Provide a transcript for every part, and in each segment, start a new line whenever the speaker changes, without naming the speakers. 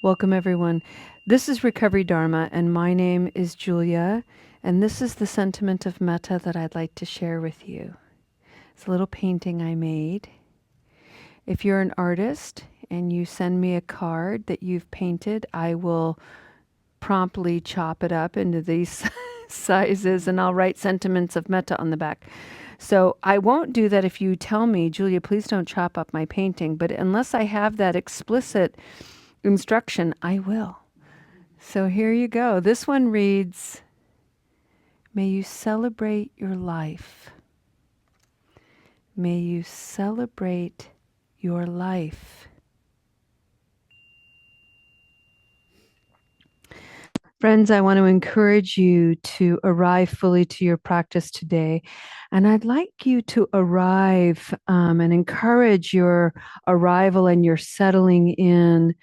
Welcome, everyone. This is Recovery Dharma, and my name is Julia, and this is the sentiment of metta that I'd like to share with you. It's a little painting I made. If you're an artist and you send me a card that you've painted, I will promptly chop it up into these sizes and I'll write sentiments of metta on the back. So I won't do that if you tell me, Julia, please don't chop up my painting. But unless I have that explicit instruction, I will. So here you go. This one reads, may you celebrate your life. May you celebrate your life. Friends, I want to encourage you to arrive fully to your practice today. And I'd like you to arrive and encourage your arrival and your settling in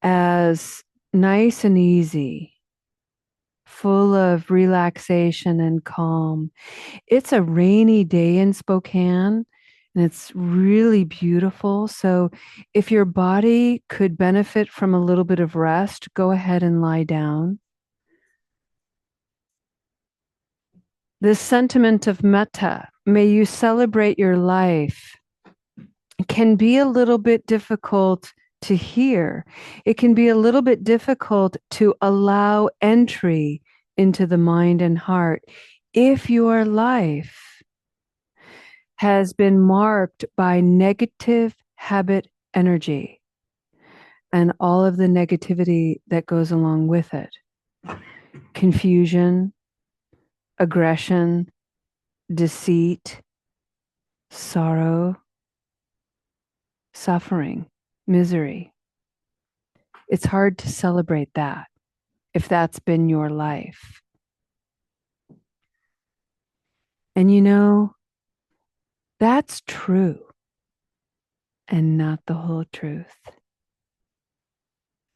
as nice and easy, full of relaxation and calm. It's a rainy day in Spokane and it's really beautiful. So if your body could benefit from a little bit of rest, go ahead and lie down. This sentiment of metta, may you celebrate your life, can be a little bit difficult to hear. It can be a little bit difficult to allow entry into the mind and heart if your life has been marked by negative habit energy and all of the negativity that goes along with it. Confusion, aggression, deceit, sorrow, suffering, misery. It's hard to celebrate that if that's been your life. And you know, that's true and not the whole truth.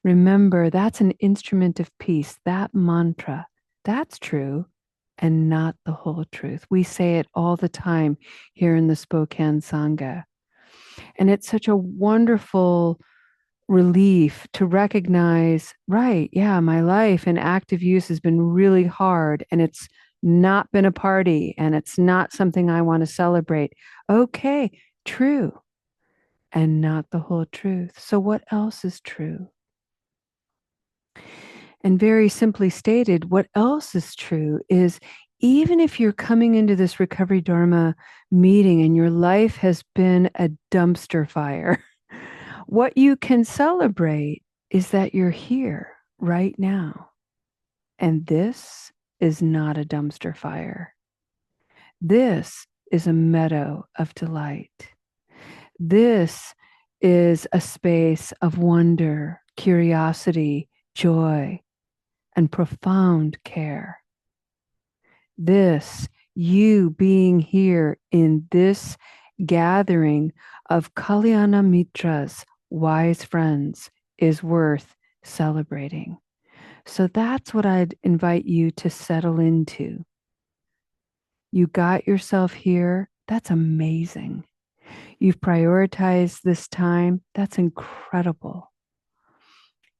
Remember, that's an instrument of peace, that mantra, that's true and not the whole truth. We say it all the time here in the Spokane Sangha. And it's such a wonderful relief to recognize, right, yeah, my life in active use has been really hard and it's not been a party and it's not something I want to celebrate. Okay, true and not the whole truth. So what else is true? And very simply stated, what else is true is even if you're coming into this Recovery Dharma meeting and your life has been a dumpster fire, what you can celebrate is that you're here right now. And this is not a dumpster fire. This is a meadow of delight. This is a space of wonder, curiosity, joy, and profound care. This, you being here in this gathering of Kalyana Mitras, wise friends, is worth celebrating. So that's what I'd invite you to settle into. You got yourself here. That's amazing. You've prioritized this time. That's incredible.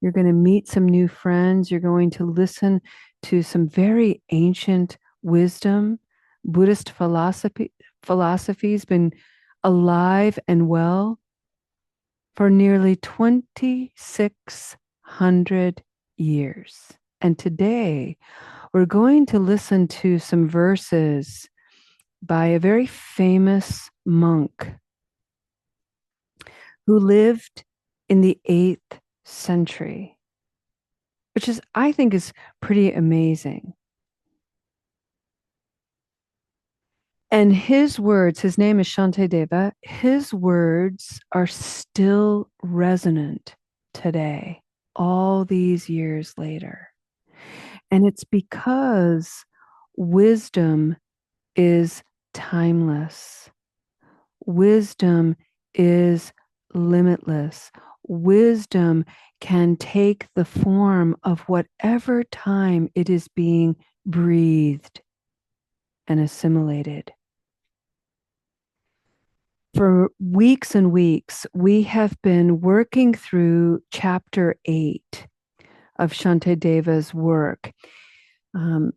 You're going to meet some new friends. You're going to listen to some very ancient wisdom. Buddhist philosophy's been alive and well for nearly 2,600 years. And today we're going to listen to some verses by a very famous monk who lived in the 8th century, which is, I think, is pretty amazing. And his words, his name is Shantideva, his words are still resonant today, all these years later. And it's because wisdom is timeless. Wisdom is limitless. Wisdom can take the form of whatever time it is being breathed and assimilated. For weeks and weeks, we have been working through chapter 8 of Shantideva's work.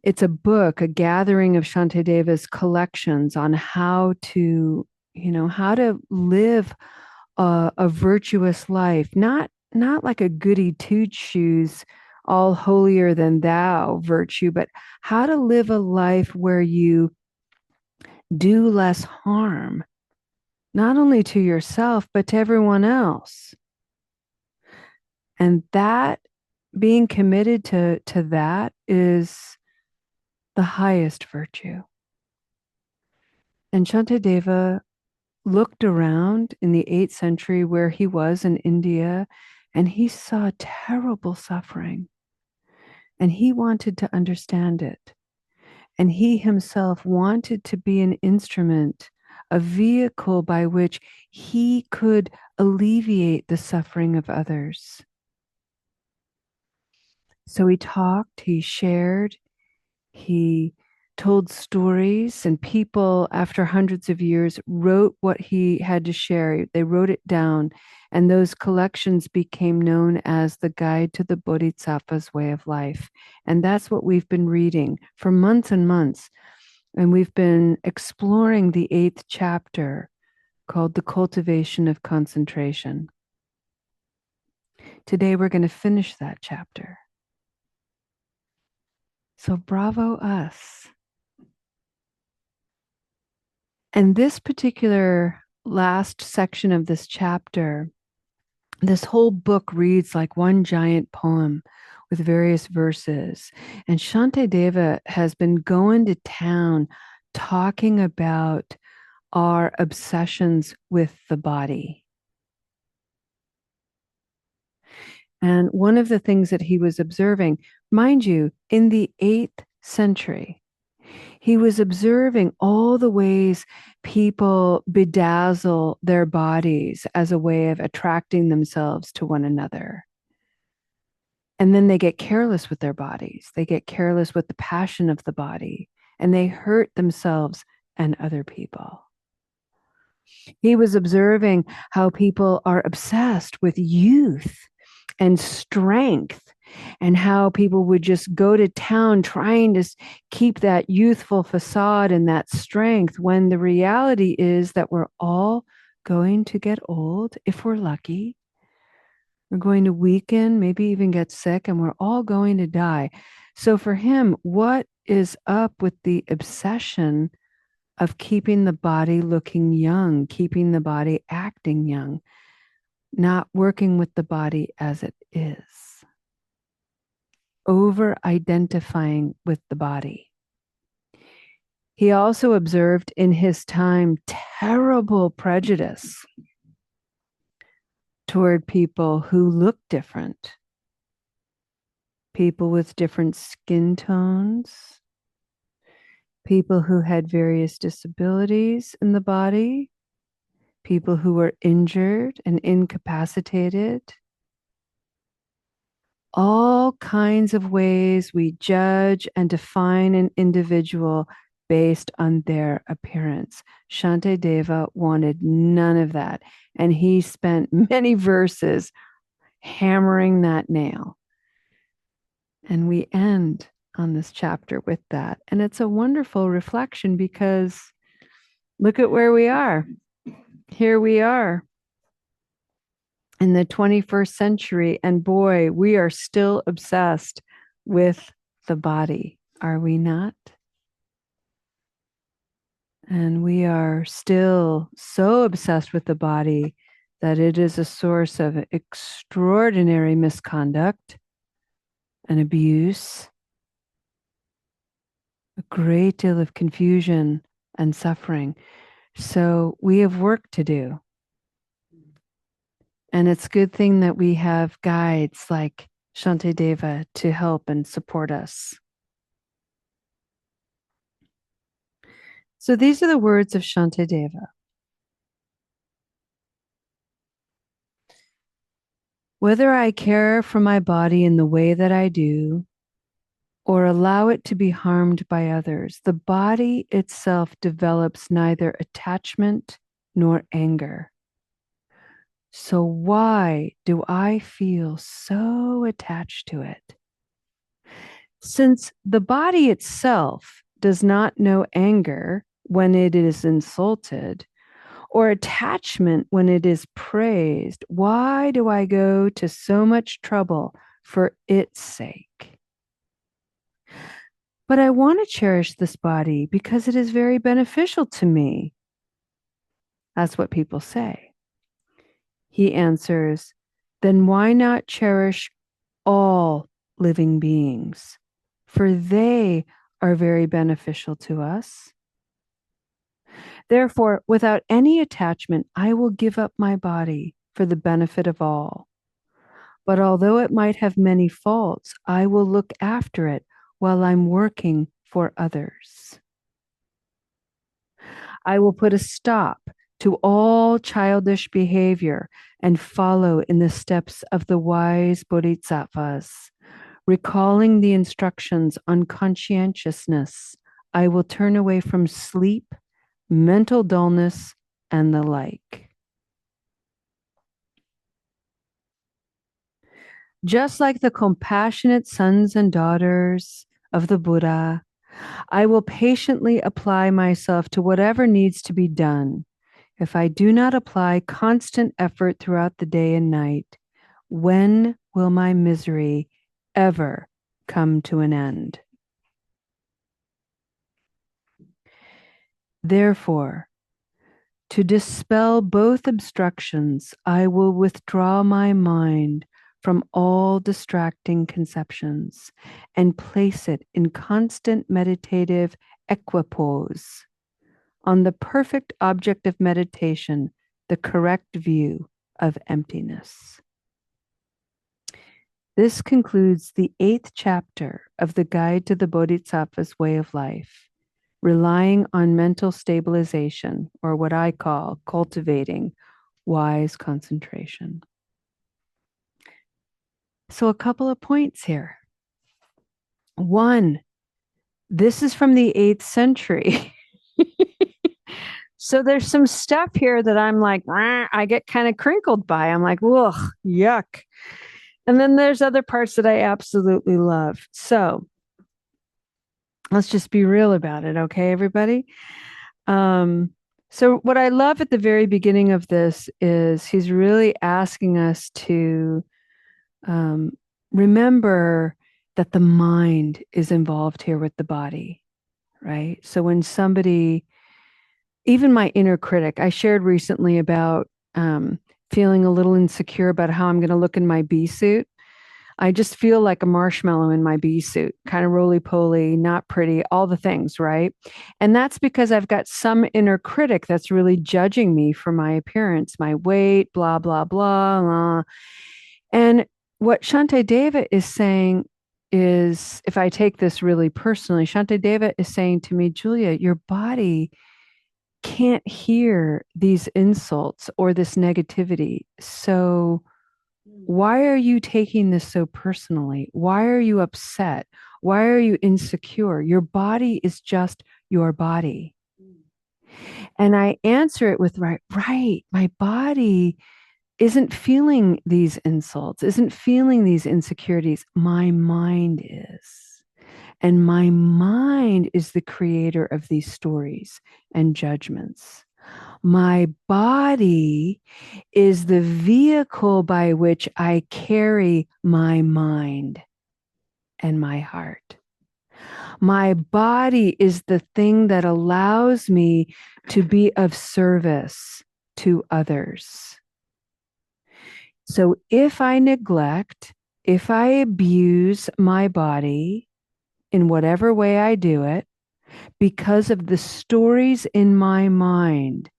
It's a book, a gathering of Shantideva's collections on how to, how to live a virtuous life, not like a goody two shoes, all holier than thou virtue, but how to live a life where you do less harm, not only to yourself, but to everyone else. And that being committed to that is the highest virtue. And Shantideva looked around in the 8th century where he was in India, and he saw terrible suffering. And he wanted to understand it. And he himself wanted to be an instrument, a vehicle by which he could alleviate the suffering of others. So he talked, he shared, he told stories, and people, after hundreds of years, wrote what he had to share. They wrote it down, and those collections became known as the Guide to the Bodhisattva's Way of Life. And that's what we've been reading for months and months. And we've been exploring the 8th chapter called The Cultivation of Concentration. Today, we're going to finish that chapter. So bravo us. And this particular last section of this chapter, this whole book reads like one giant poem with various verses. And Shantideva has been going to town talking about our obsessions with the body. And one of the things that he was observing, mind you, in the 8th century, he was observing all the ways people bedazzle their bodies as a way of attracting themselves to one another. And then they get careless with their bodies. They get careless with the passion of the body, and they hurt themselves and other people. He was observing how people are obsessed with youth and strength, and how people would just go to town trying to keep that youthful facade and that strength, when the reality is that we're all going to get old if we're lucky. We're going to weaken, maybe even get sick, and we're all going to die. So for him, what is up with the obsession of keeping the body looking young, keeping the body acting young, not working with the body as it is? Over-identifying with the body. He also observed in his time terrible prejudice toward people who look different, people with different skin tones, people who had various disabilities in the body, people who were injured and incapacitated. All kinds of ways we judge and define an individual based on their appearance. Shantideva wanted none of that. And he spent many verses hammering that nail. And we end on this chapter with that. And it's a wonderful reflection, because look at where we are. Here we are in the 21st century, and boy, we are still obsessed with the body, are we not? And we are still so obsessed with the body that it is a source of extraordinary misconduct and abuse, a great deal of confusion and suffering. So we have work to do. And it's a good thing that we have guides like Shantideva to help and support us. So these are the words of Shantideva. Whether I care for my body in the way that I do, or allow it to be harmed by others, the body itself develops neither attachment nor anger. So why do I feel so attached to it? Since the body itself does not know anger when it is insulted, or attachment when it is praised, why do I go to so much trouble for its sake? But I want to cherish this body because it is very beneficial to me. That's what people say. He answers, then why not cherish all living beings? For they are very beneficial to us. Therefore, without any attachment, I will give up my body for the benefit of all. But although it might have many faults, I will look after it while I'm working for others. I will put a stop to all childish behavior and follow in the steps of the wise bodhisattvas. Recalling the instructions on conscientiousness, I will turn away from sleep, mental dullness, and the like. Just like the compassionate sons and daughters of the Buddha, I will patiently apply myself to whatever needs to be done. If I do not apply constant effort throughout the day and night, when will my misery ever come to an end? Therefore, to dispel both obstructions, I will withdraw my mind from all distracting conceptions and place it in constant meditative equipoise on the perfect object of meditation, the correct view of emptiness. This concludes the 8th chapter of the Guide to the Bodhisattva's Way of Life, relying on mental stabilization, or what I call cultivating wise concentration. So, a couple of points here. One, this is from the 8th century. So there's some stuff here that I'm like, I get kind of crinkled by. I'm like, ugh, yuck. And then there's other parts that I absolutely love. So let's just be real about it, okay, everybody? So what I love at the very beginning of this is he's really asking us to remember that the mind is involved here with the body, right? So when somebody, even my inner critic, I shared recently about feeling a little insecure about how I'm going to look in my bee suit. I just feel like a marshmallow in my bee suit, kind of roly-poly, not pretty, all the things, right? And that's because I've got some inner critic that's really judging me for my appearance, my weight, blah, blah, blah, blah. And what Shantideva is saying is, if I take this really personally, Shantideva is saying to me, Julia, your body can't hear these insults or this negativity. So why are you taking this so personally? Why are you upset? Why are you insecure? Your body is just your body. And I answer it with, right, my body isn't feeling these insults, isn't feeling these insecurities. My mind is. And my mind is the creator of these stories and judgments. My body is the vehicle by which I carry my mind and my heart. My body is the thing that allows me to be of service to others. So if I neglect, if I abuse my body in whatever way I do it, because of the stories in my mind,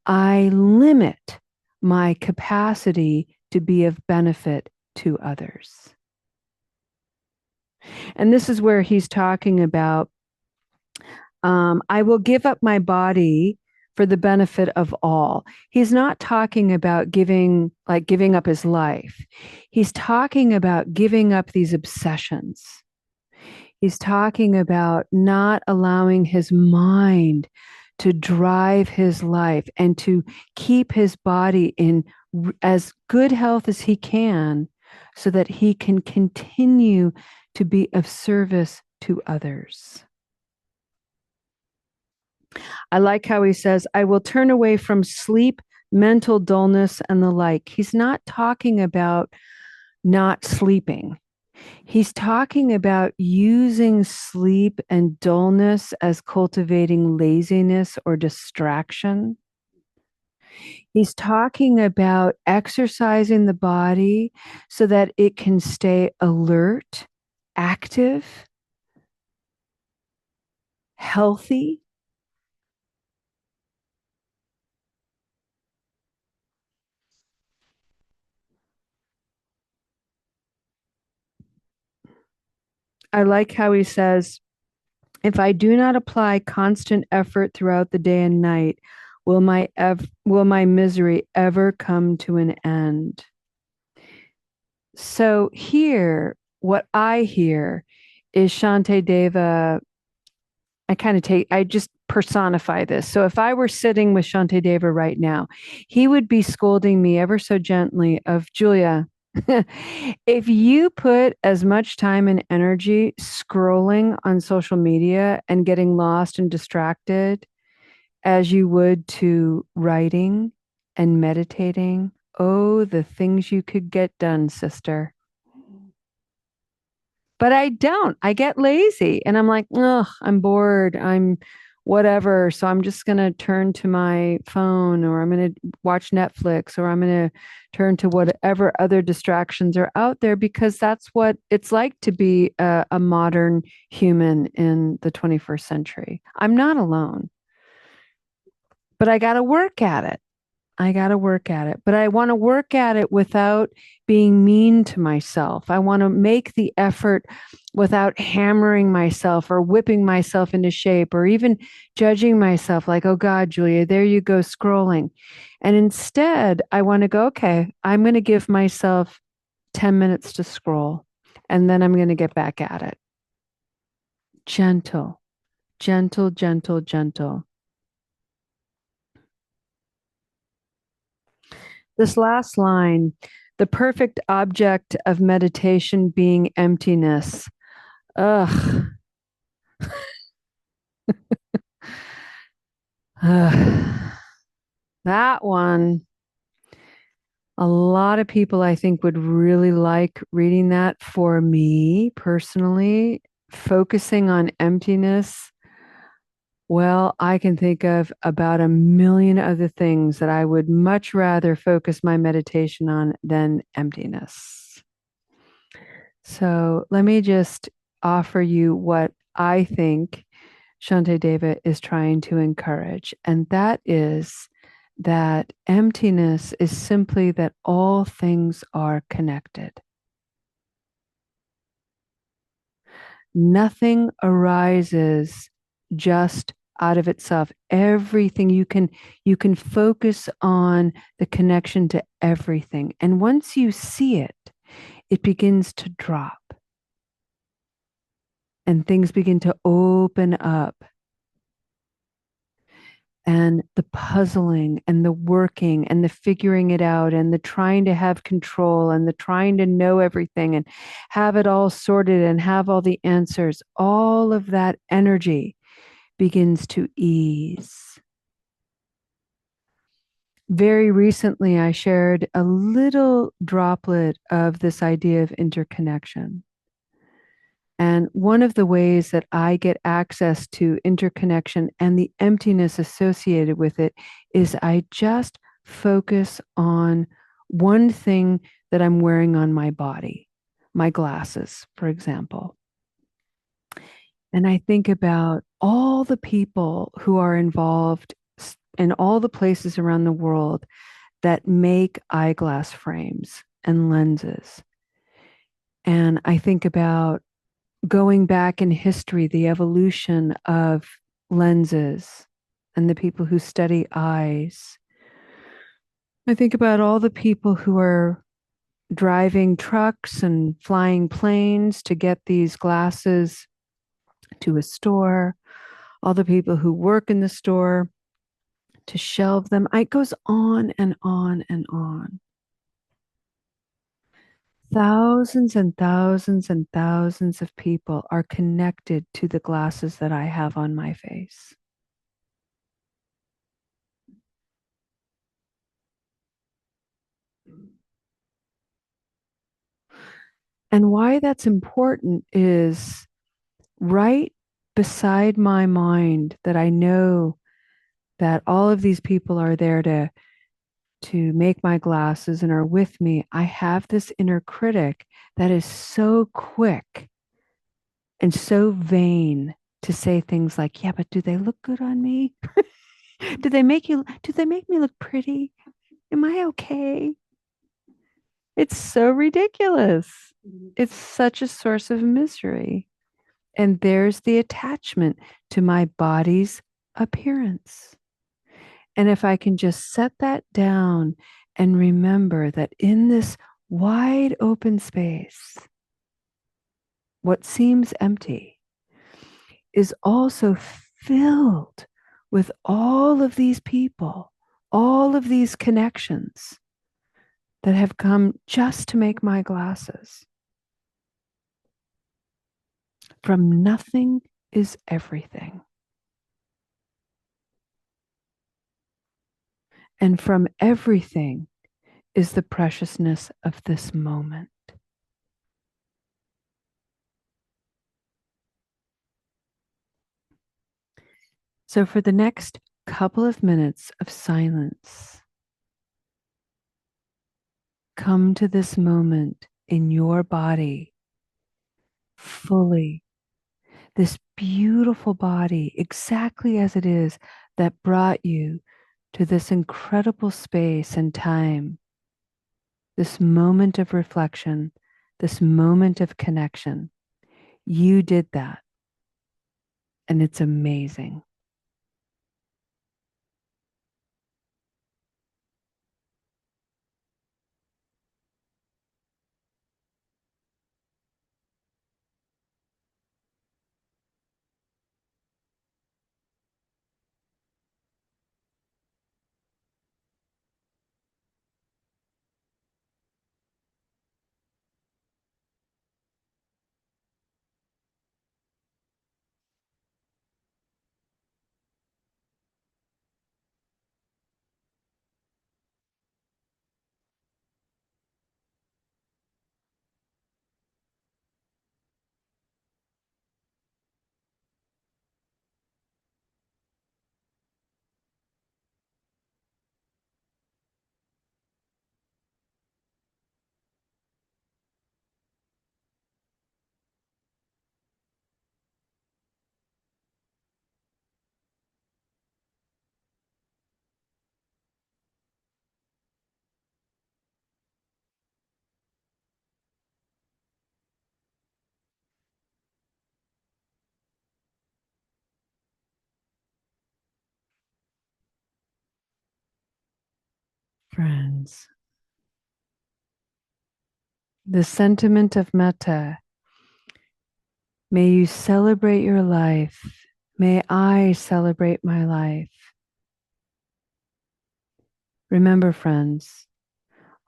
I limit my capacity to be of benefit to others. And this is where he's talking about, I will give up my body for the benefit of all. He's not talking about giving up his life. He's talking about giving up these obsessions. He's talking about not allowing his mind to drive his life and to keep his body in as good health as he can so that he can continue to be of service to others. I like how he says, I will turn away from sleep, mental dullness, and the like. He's not talking about not sleeping. He's talking about using sleep and dullness as cultivating laziness or distraction. He's talking about exercising the body so that it can stay alert, active, healthy. I like how he says, if I do not apply constant effort throughout the day and night, will my misery ever come to an end? So here, what I hear is Shantideva. I just personify this. So if I were sitting with Shantideva right now, he would be scolding me ever so gently of Julia, if you put as much time and energy scrolling on social media and getting lost and distracted as you would to writing and meditating, oh, the things you could get done, sister. But I don't. I get lazy and I'm like, ugh, I'm bored. I'm whatever. So I'm just going to turn to my phone or I'm going to watch Netflix or I'm going to turn to whatever other distractions are out there because that's what it's like to be a modern human in the 21st century. I'm not alone, but I got to work at it. I got to work at it, but I want to work at it without being mean to myself. I want to make the effort without hammering myself or whipping myself into shape or even judging myself like, oh God, Julia, there you go scrolling. And instead, I want to go, okay, I'm going to give myself 10 minutes to scroll and then I'm going to get back at it. Gentle, gentle, gentle, gentle. This last line, the perfect object of meditation being emptiness. Ugh. Ugh. That one, a lot of people I think would really like reading that. For me personally, focusing on emptiness. Well, I can think of about a million other things that I would much rather focus my meditation on than emptiness. So let me just offer you what I think Shantideva is trying to encourage, and that is that emptiness is simply that all things are connected. Nothing arises just out of itself. Everything you can focus on the connection to everything. And once you see it, it begins to drop and things begin to open up. And the puzzling and the working and the figuring it out and the trying to have control and the trying to know everything and have it all sorted and have all the answers, all of that energy begins to ease. Very recently, I shared a little droplet of this idea of interconnection. And one of the ways that I get access to interconnection and the emptiness associated with it is I just focus on one thing that I'm wearing on my body, my glasses, for example. And I think about all the people who are involved in all the places around the world that make eyeglass frames and lenses. And I think about going back in history, the evolution of lenses and the people who study eyes. I think about all the people who are driving trucks and flying planes to get these glasses to a store. all the people who work in the store to shelve them. It goes on and on and on. Thousands and thousands and thousands of people are connected to the glasses that I have on my face. And why that's important is right beside my mind that I know that all of these people are there to make my glasses and are with me. I have this inner critic that is so quick and so vain to say things like, yeah, but do they look good on me? Do they make me look pretty? Am I okay? It's so ridiculous. It's such a source of misery. And there's the attachment to my body's appearance. And if I can just set that down and remember that in this wide open space, what seems empty is also filled with all of these people, all of these connections that have come just to make my glasses. From nothing is everything. And from everything is the preciousness of this moment. So, for the next couple of minutes of silence, come to this moment in your body fully, this beautiful body, exactly as it is, that brought you to this incredible space and time, this moment of reflection, this moment of connection. You did that, and it's amazing. Friends, the sentiment of metta, may you celebrate your life. May I celebrate my life. Remember, friends,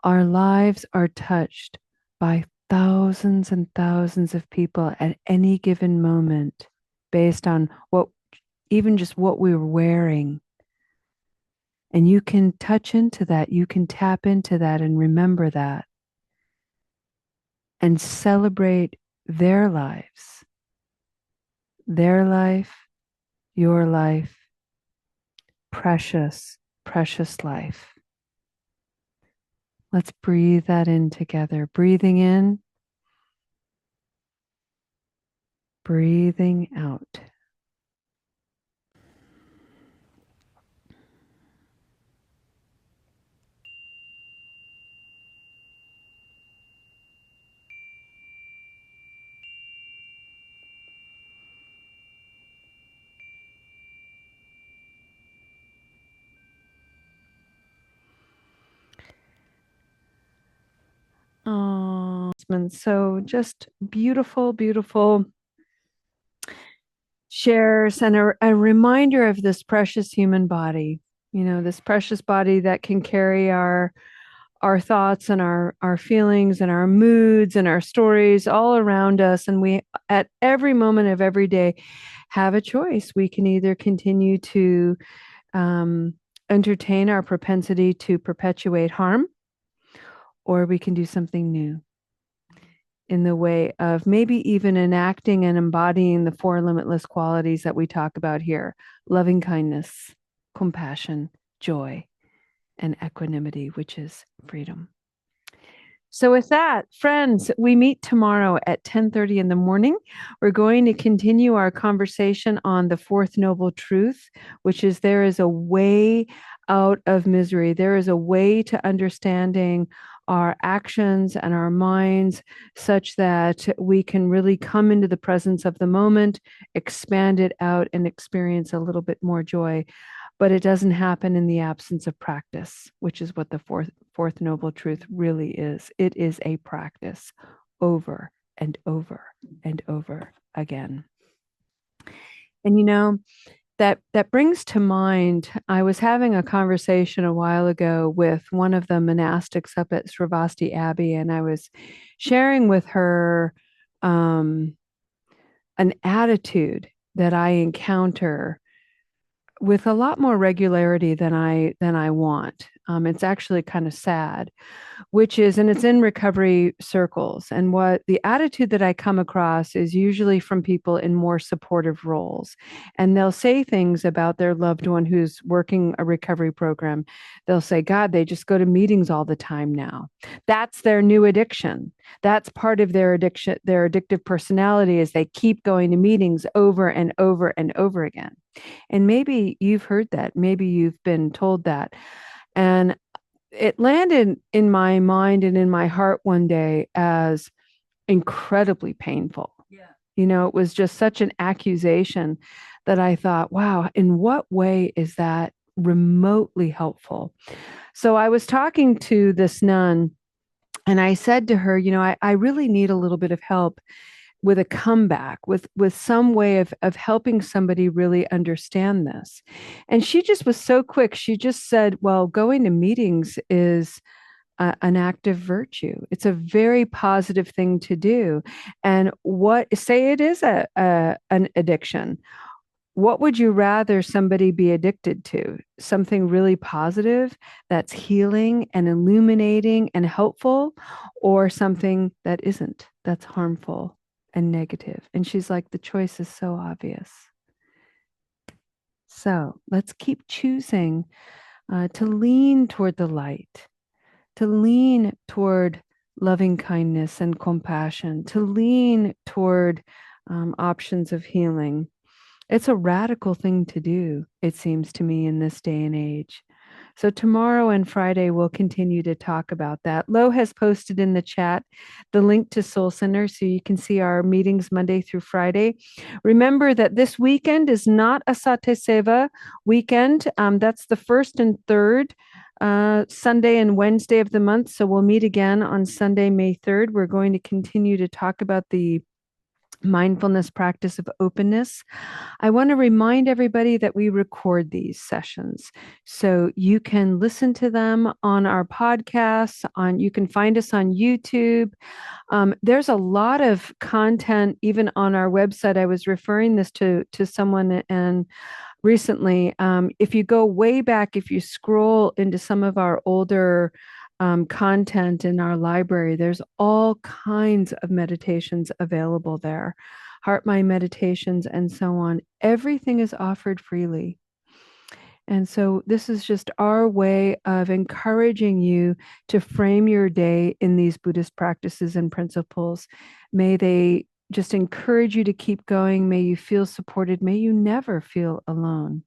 our lives are touched by thousands and thousands of people at any given moment based on what, even just what we were wearing. And you can touch into that, you can tap into that and remember that and celebrate their lives, their life, your life, precious, precious life. Let's breathe that in together. Breathing in, breathing out. Oh, so just beautiful, beautiful shares and a reminder of this precious human body, this precious body that can carry our thoughts and our feelings and our moods and our stories all around us. And we, at every moment of every day, have a choice. We can either continue to entertain our propensity to perpetuate harm, or we can do something new in the way of maybe even enacting and embodying the four limitless qualities that we talk about here: loving kindness, compassion, joy, and equanimity, which is freedom. So with that, friends, we meet tomorrow at 10:30 in the morning. We're going to continue our conversation on the fourth noble truth, which is there is a way out of misery. There is a way to understanding our actions and our minds such that we can really come into the presence of the moment, expand it out, and experience a little bit more joy. But it doesn't happen in the absence of practice, which is what the fourth noble truth really is. It is a practice over and over and over again. And that brings to mind, I was having a conversation a while ago with one of the monastics up at Sravasti Abbey, and I was sharing with her an attitude that I encounter with a lot more regularity than I want. It's actually kind of sad, which is, and it's in recovery circles. And what the attitude that I come across is usually from people in more supportive roles. And they'll say things about their loved one who's working a recovery program. They'll say, God, they just go to meetings all the time now. That's their new addiction. That's part of their addiction. Their addictive personality is they keep going to meetings over and over and over again. And maybe you've heard that. Maybe you've been told that. And it landed in my mind and in my heart one day as incredibly painful. Yeah. It was just such an accusation that I thought, wow, in what way is that remotely helpful? So I was talking to this nun and I said to her, I really need a little bit of help with a comeback, with some way of helping somebody really understand this. And she just was so quick. She just said, well, going to meetings is an act of virtue. It's a very positive thing to do. And say it is an addiction. What would you rather somebody be addicted to? Something really positive that's healing and illuminating and helpful, or something that isn't, that's harmful and negative? And she's like, the choice is so obvious. So let's keep choosing to lean toward the light, to lean toward loving kindness and compassion, to lean toward options of healing. It's a radical thing to do, it seems to me, in this day and age. So tomorrow and Friday, we'll continue to talk about that. Lo has posted in the chat the link to Soul Center so you can see our meetings Monday through Friday. Remember that this weekend is not a Sate Seva weekend. That's the first and third Sunday and Wednesday of the month. So we'll meet again on Sunday, May 3rd. We're going to continue to talk about the mindfulness practice of openness. I want to remind everybody that we record these sessions, so you can listen to them on our podcasts. You can find us on YouTube. There's a lot of content even on our website. I was referring this to someone and recently, if you go way back, if you scroll into some of our older content in our library, there's all kinds of meditations available there, heart mind meditations and so on. Everything is offered freely. And so this is just our way of encouraging you to frame your day in these Buddhist practices and principles. May they just encourage you to keep going. May you feel supported. May you never feel alone.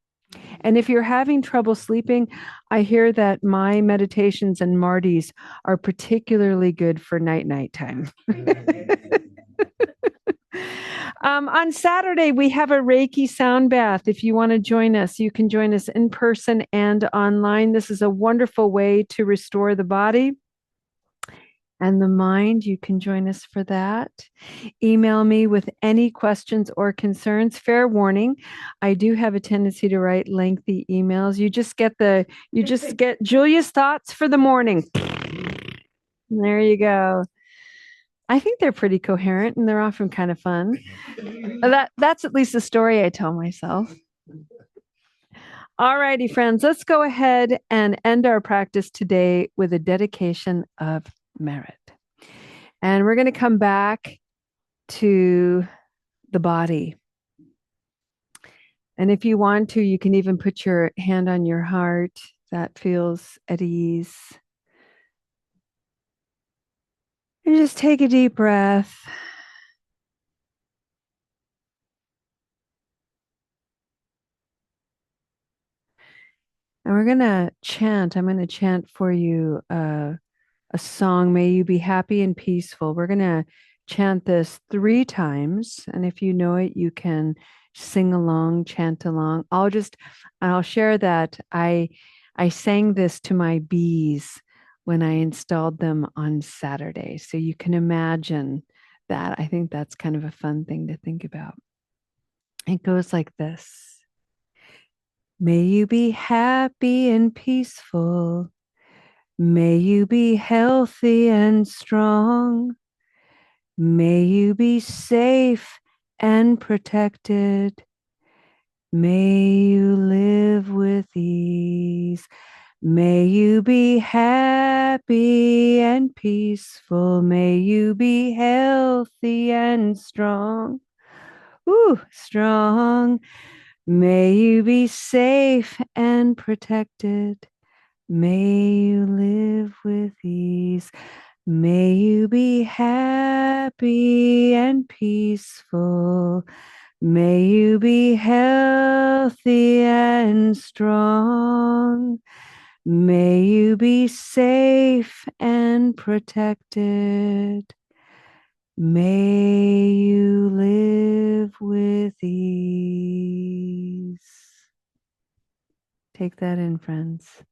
And if you're having trouble sleeping, I hear that my meditations and Marty's are particularly good for night time. On Saturday, we have a Reiki sound bath. If you want to join us, you can join us in person and online. This is a wonderful way to restore the body. and the mind. You can join us for that. Email me with any questions or concerns. Fair warning, I do have a tendency to write lengthy emails. You just get Julia's thoughts for the morning. There you go. I think they're pretty coherent and they're often kind of fun. That's at least the story I tell myself. All righty, friends, let's go ahead and end our practice today with a dedication of merit. And we're going to come back to the body. And if you want to, you can even put your hand on your heart. That feels at ease. And just take a deep breath. And we're going to chant. I'm going to chant for you a song, May You Be Happy and Peaceful. We're going to chant this 3 times. And if you know it, you can sing along, chant along. I'll share that I sang this to my bees when I installed them on Saturday. So you can imagine that. I think that's kind of a fun thing to think about. It goes like this. May you be happy and peaceful. May you be healthy and strong. May you be safe and protected. May you live with ease. May you be happy and peaceful. May you be healthy and strong. Ooh, strong. May you be safe and protected. May you live with ease. May you be happy and peaceful. May you be healthy and strong. May you be safe and protected. May you live with ease. Take that in, friends.